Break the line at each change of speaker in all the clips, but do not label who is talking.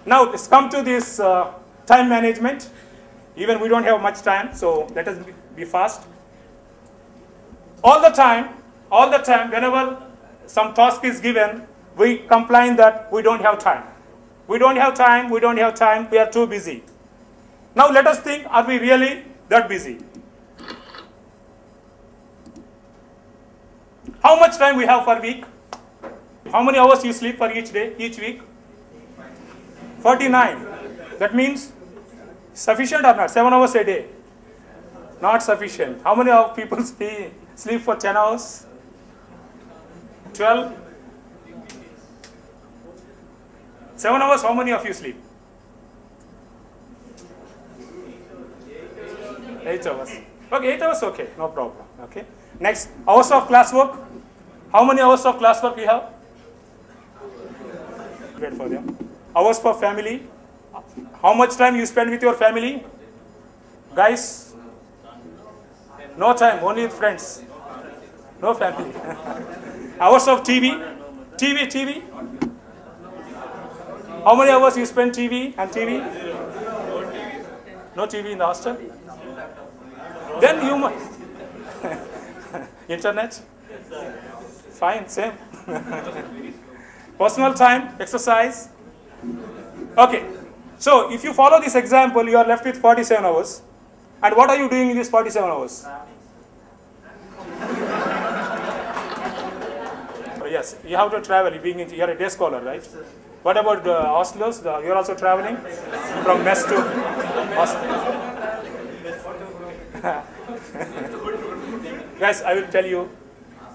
Now let's come to this time management. Even we don't have much time, so let us be fast. All the time, whenever some task is given, we complain that we don't have time. We don't have time, we don't have time, we are too busy. Now let us think, are we really that busy? How much time we have per week? How many hours you sleep for each day, each week? 49. That means sufficient or not? 7 hours a day. Not sufficient. How many of people sleep for 10 hours? 12? 7 hours, how many of you sleep? 8 hours. Okay, 8 hours, okay, no problem. Okay. Next, hours of classwork. How many hours of classwork we have? Wait for them. Hours for family. How much time you spend with your family? Guys? No time, only with friends. No family. Hours of TV. TV. How many hours you spend TV and TV? No TV in the hostel? Then you must. Internet? Fine, same. Personal time, exercise. Okay. So if you follow this example, you are left with 47 hours. And what are you doing in these 47 hours? Oh, yes, you have to travel. You are a day scholar, right? What about the hostelers? You are also traveling from mess to hostel. Guys, I will tell you,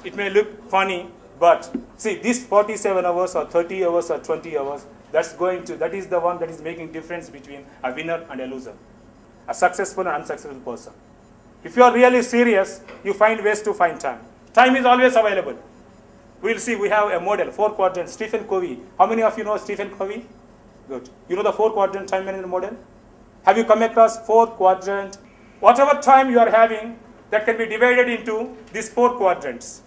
it may look funny, but see, these 47 hours or 30 hours or 20 hours, that is the one that is making difference between a winner and a loser, a successful and unsuccessful person. If you are really serious, you find ways to find time. Time is always available. We'll see, we have a model, 4 quadrant, Stephen Covey. How many of you know Stephen Covey? Good. You know the 4 quadrant time management model? Have you come across 4 quadrant? Whatever time you are having, that can be divided into these 4 quadrants.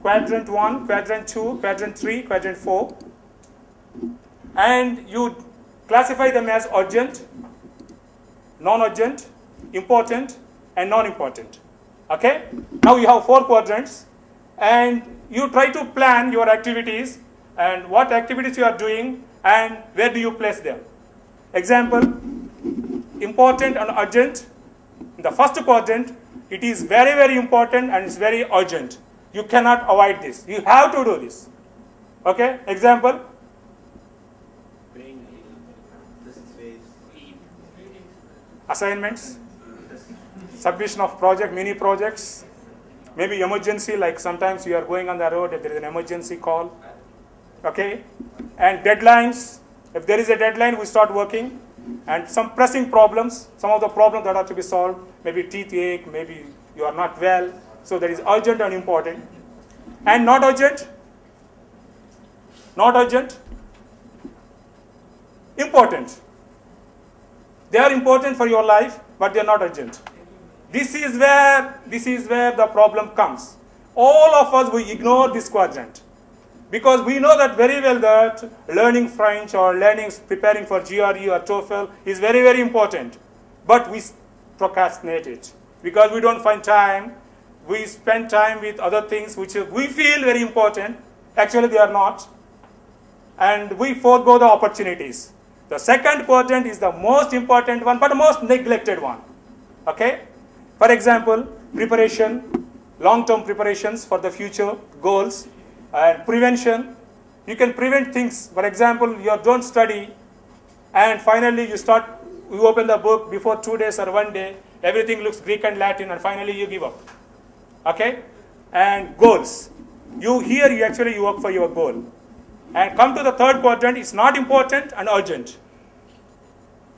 Quadrant 1, quadrant 2, quadrant 3, quadrant 4. And you classify them as urgent, non-urgent, important, and non-important. Okay? Now you have 4 quadrants, and you try to plan your activities and what activities you are doing and where do you place them. Example, important and urgent. In the first quadrant, it is very, very important and it's very urgent. You cannot avoid this. You have to do this. Okay? Example. Assignments. Submission of project, mini projects. Maybe emergency, like sometimes you are going on the road, if there is an emergency call. Okay? And deadlines. If there is a deadline, we start working. And some pressing problems, some of the problems that have to be solved, maybe teeth ache, maybe you are not well. So that is urgent and important. And not urgent. Not urgent. Important. They are important for your life, but they are not urgent. This is where the problem comes. All of us, we ignore this quadrant. Because we know that very well that learning French or preparing for GRE or TOEFL is very, very important. But we procrastinate it. Because we don't find time. We spend time with other things which we feel very important. Actually, they are not. And we forego the opportunities. The second quadrant is the most important one, but the most neglected one. Okay? For example, preparation, long-term preparations for the future goals, and prevention. You can prevent things. For example, you don't study, and finally you open the book before 2 days or 1 day, everything looks Greek and Latin, and finally you give up. Okay? And goals. You actually work for your goal. And come to the third quadrant, it's not important and urgent.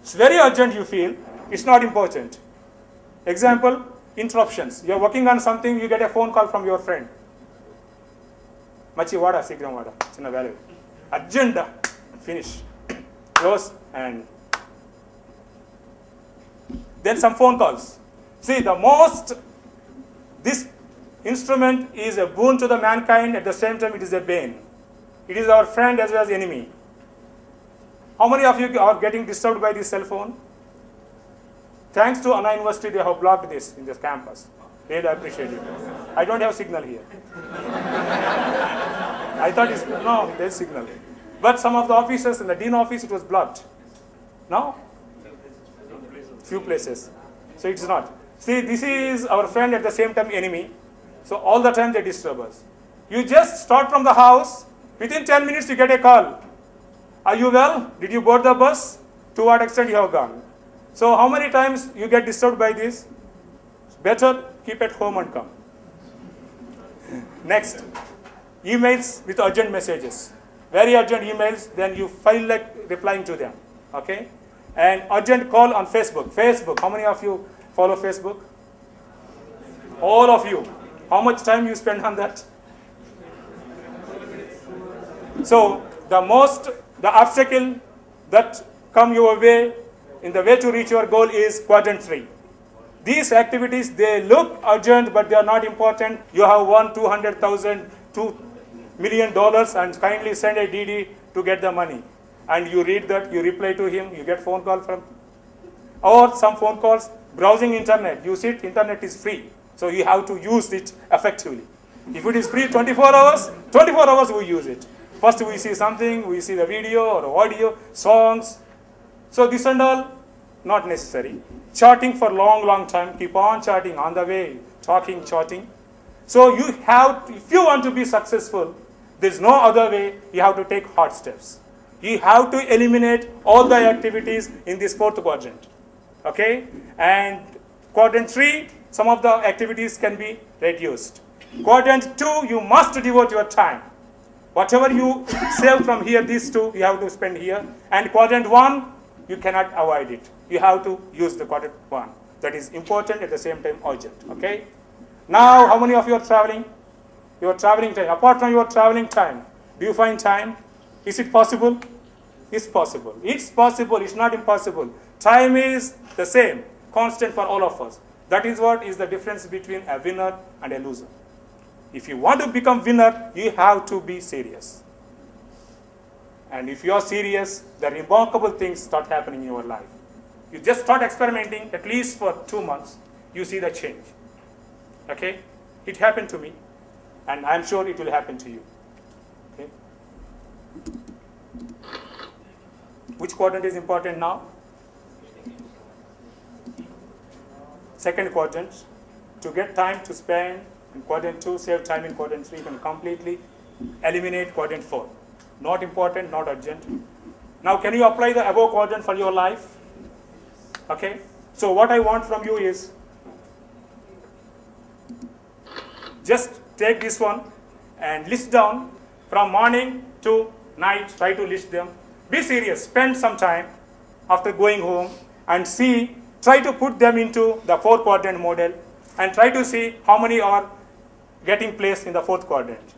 It's very urgent you feel, it's not important. Example, interruptions. You're working on something, you get a phone call from your friend. Machi vada, sigram vada, chinna value. Agenda, finish. Close and then some phone calls. See, this instrument is a boon to the mankind, at the same time it is a bane. It is our friend as well as enemy. How many of you are getting disturbed by this cell phone? Thanks to Anna University, they have blocked this in this campus. Really appreciate it. I don't have signal here. I thought it's, no, there's signal. But some of the offices in the dean office, it was blocked. No? Few places. So it's not. See, this is our friend, at the same time enemy. So all the time they disturb us. You just start from the house, within 10 minutes you get a call. Are you well? Did you board the bus? To what extent you have gone? So how many times you get disturbed by this? Better keep at home and come. Next, emails with urgent messages. Very urgent emails, then you feel like replying to them. Okay? And urgent call on Facebook. Facebook, how many of you follow Facebook? All of you. How much time you spend on that? So the obstacle that come your way in the way to reach your goal is quadrant 3. These activities, they look urgent, but they are not important. You have won $200,000, $2 million, and kindly send a DD to get the money. And you read that, you reply to him, you get phone call from, or some phone calls, browsing internet. You see, internet is free, so you have to use it effectively. If it is free 24 hours we use it. First we see something, we see the video or audio, songs. So this and all, not necessary. Chatting for long time, keep on chatting on the way, talking, chatting. So you have to, if you want to be successful, there's no other way, you have to take hard steps. You have to eliminate all the activities in this 4th quadrant. Okay? And quadrant 3, some of the activities can be reduced. Quadrant 2, you must devote your time. Whatever you save from here, these 2, you have to spend here. And quadrant 1, you cannot avoid it. You have to use the quadrant 1. That is important, at the same time urgent. Okay? Now, how many of you are traveling? Your traveling time. Apart from your traveling time, do you find time? Is it possible? It's possible. It's possible. It's not impossible. Time is the same, constant for all of us. That is what is the difference between a winner and a loser. If you want to become winner, you have to be serious. And if you are serious, the remarkable things start happening in your life. You just start experimenting, at least for 2 months, you see the change. Okay? It happened to me, and I'm sure it will happen to you. Okay? Which quadrant is important now? 2nd quadrant. To get time to spend in quadrant 2, save time in quadrant 3, you can completely eliminate quadrant 4. Not important, not urgent. Now, can you apply the above quadrant for your life? Okay? So what I want from you is, just take this one and list down from morning to night, try to list them. Be serious, spend some time after going home and see, try to put them into the 4th quadrant model and try to see how many are getting placed in the 4th quadrant.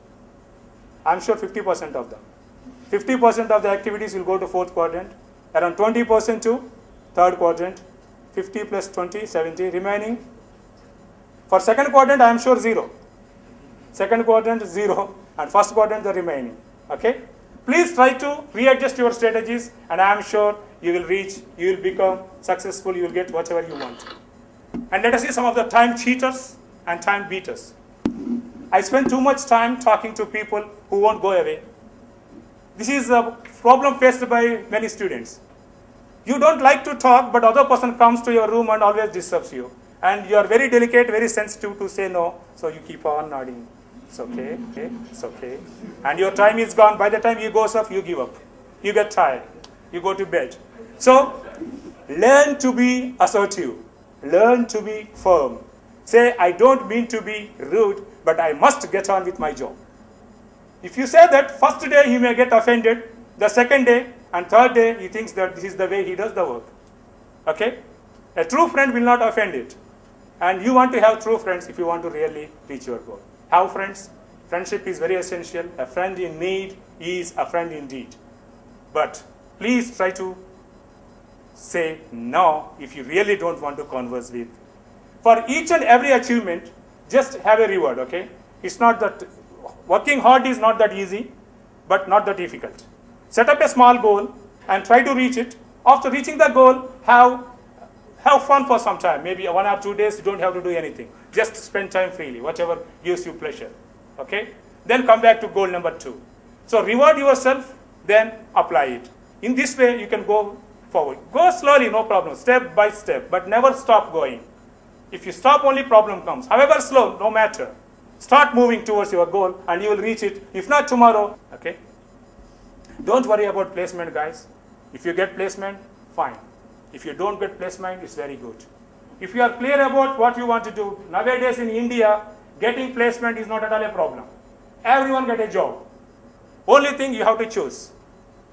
I'm sure 50% of them. 50% of the activities will go to 4th quadrant, around 20% to 3rd quadrant, 50 plus 20, 70, remaining. For 2nd quadrant, I am sure 0. 2nd quadrant, 0, and 1st quadrant, the remaining. Okay? Please try to readjust your strategies, and I am sure you will reach, you will become successful, you will get whatever you want. And let us see some of the time cheaters and time beaters. I spend too much time talking to people who won't go away. This is a problem faced by many students. You don't like to talk, but other person comes to your room and always disturbs you. And you are very delicate, very sensitive to say no, so you keep on nodding. It's okay, okay, it's okay. And your time is gone. By the time you goes up, you give up. You get tired. You go to bed. So, learn to be assertive. Learn to be firm. Say, I don't mean to be rude, but I must get on with my job. If you say that, first day he may get offended, the 2nd day and 3rd day he thinks that this is the way he does the work. Okay? A true friend will not offend it. And you want to have true friends if you want to really reach your goal. Have friends. Friendship is very essential. A friend in need is a friend indeed. But please try to say no if you really don't want to converse with. For each and every achievement, just have a reward, okay? It's not that, working hard is not that easy, but not that difficult. Set up a small goal and try to reach it. After reaching the goal, have fun for some time. Maybe 1 or 2 days, you don't have to do anything. Just spend time freely, whatever gives you pleasure. Okay? Then come back to goal number 2. So reward yourself, then apply it. In this way, you can go forward. Go slowly, no problem, step by step, but never stop going. If you stop, only problem comes. However slow, no matter. Start moving towards your goal and you will reach it. If not tomorrow, okay? Don't worry about placement, guys. If you get placement, fine. If you don't get placement, it's very good. If you are clear about what you want to do, nowadays in India, getting placement is not at all a problem. Everyone get a job. Only thing you have to choose.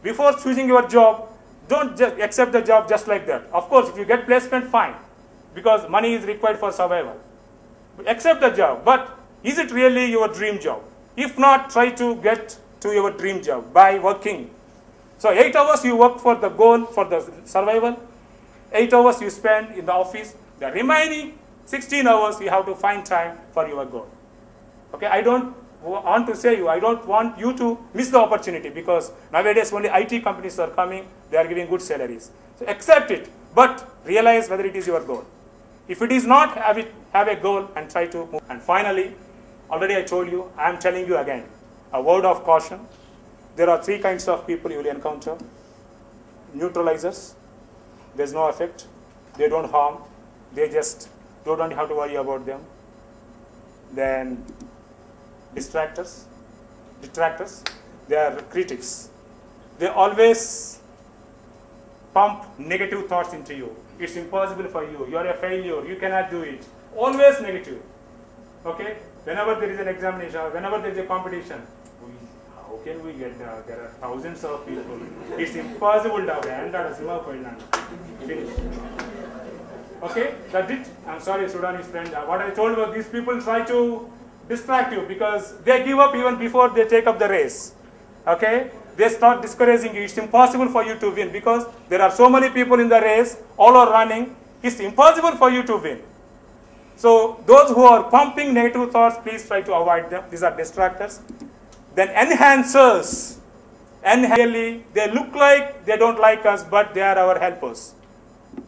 Before choosing your job, don't just accept the job just like that. Of course, if you get placement, fine, because money is required for survival. Accept the job, but is it really your dream job? If not, try to get to your dream job by working. So 8 hours you work for the goal, for the survival. 8 hours you spend in the office. The remaining 16 hours you have to find time for your goal. Okay, I don't want to say I don't want you to miss the opportunity, because nowadays only IT companies are coming, they are giving good salaries. So accept it, but realize whether it is your goal. If it is not, have a goal and try to move. And finally, already I told you, I am telling you again, a word of caution. There are 3 kinds of people you will encounter. Neutralizers, there's no effect, they don't harm, they just don't have to worry about them. Then detractors, they are critics. They always pump negative thoughts into you. It's impossible for you, you are a failure, you cannot do it. Always negative. Okay? Whenever there is an examination, whenever there is a competition, how can we get there? There are thousands of people. It's impossible to finish. Okay? That's it. I'm sorry, Sudanese friend. What I told was these people try to distract you because they give up even before they take up the race. Okay? They start discouraging you. It's impossible for you to win because there are so many people in the race, all are running. It's impossible for you to win. So those who are pumping negative thoughts, please try to avoid them. These are distractors. Then enhancers. Really, they look like they don't like us, but they are our helpers.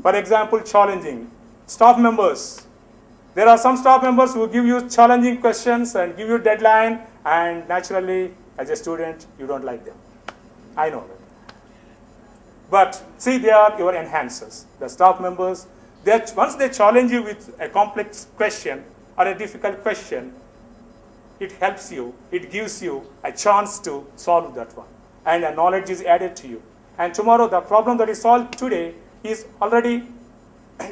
For example, challenging. Staff members. There are some staff members who give you challenging questions and give you deadline, and naturally, as a student, you don't like them. I know that. But see, they are your enhancers. The staff members, once they challenge you with a complex question or a difficult question, it helps you, it gives you a chance to solve that one. And a knowledge is added to you. And tomorrow, the problem that is solved today is already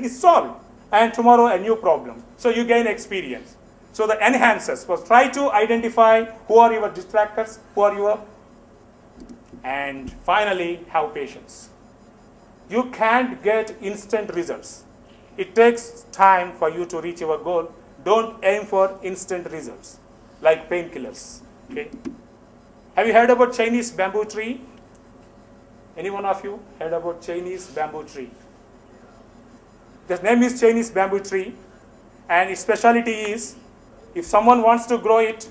solved. And tomorrow, a new problem. So you gain experience. So the enhancers, first try to identify who are your distractors, who are your, and finally, have patience. You can't get instant results. It takes time for you to reach your goal. Don't aim for instant results, like painkillers. Okay? Have you heard about Chinese bamboo tree? Any one of you heard about Chinese bamboo tree? The name is Chinese bamboo tree, and its specialty is, if someone wants to grow it,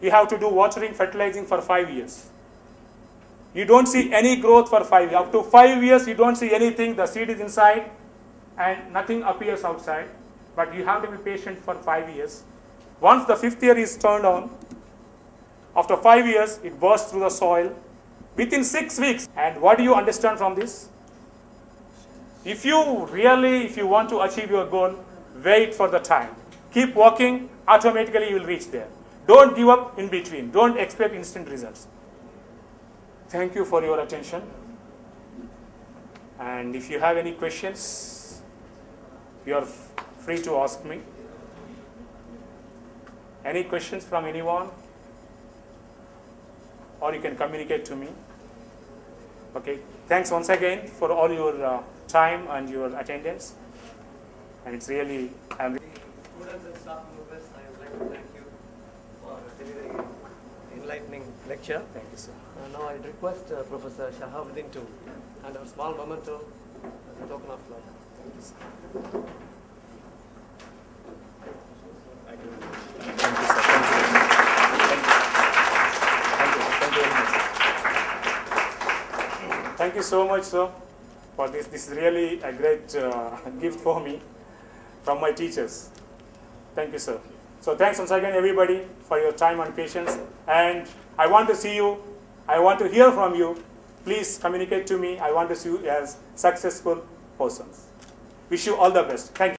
you have to do watering, fertilizing for 5 years. You don't see any growth for 5 years. Up to 5 years, you don't see anything. The seed is inside, and nothing appears outside. But you have to be patient for 5 years. Once the 5th year is turned on, after 5 years, it bursts through the soil. Within 6 weeks, and what do you understand from this? If you want to achieve your goal, wait for the time. Keep working, automatically you will reach there. Don't give up in between. Don't expect instant results. Thank you for your attention. And if you have any questions, you are free to ask me. Any questions from anyone? Or you can communicate to me. Okay. Thanks once again for all your time and your attendance. And it's really,
Students and staff members, I would like to thank you for delivering an enlightening lecture.
Thank you, sir.
Now I request Professor Shahabuddin to hand a small memento as a token of love.
Thank you, sir.
Thank you.
Thank you, sir. Thank you very much. Thank you very much. Thank you so much, sir, for this. This is really a great gift for me from my teachers. Thank you, sir. So thanks once again, everybody, for your time and patience. And I want to see you. I want to hear from you. Please communicate to me. I want to see you as successful persons. Wish you all the best. Thank you.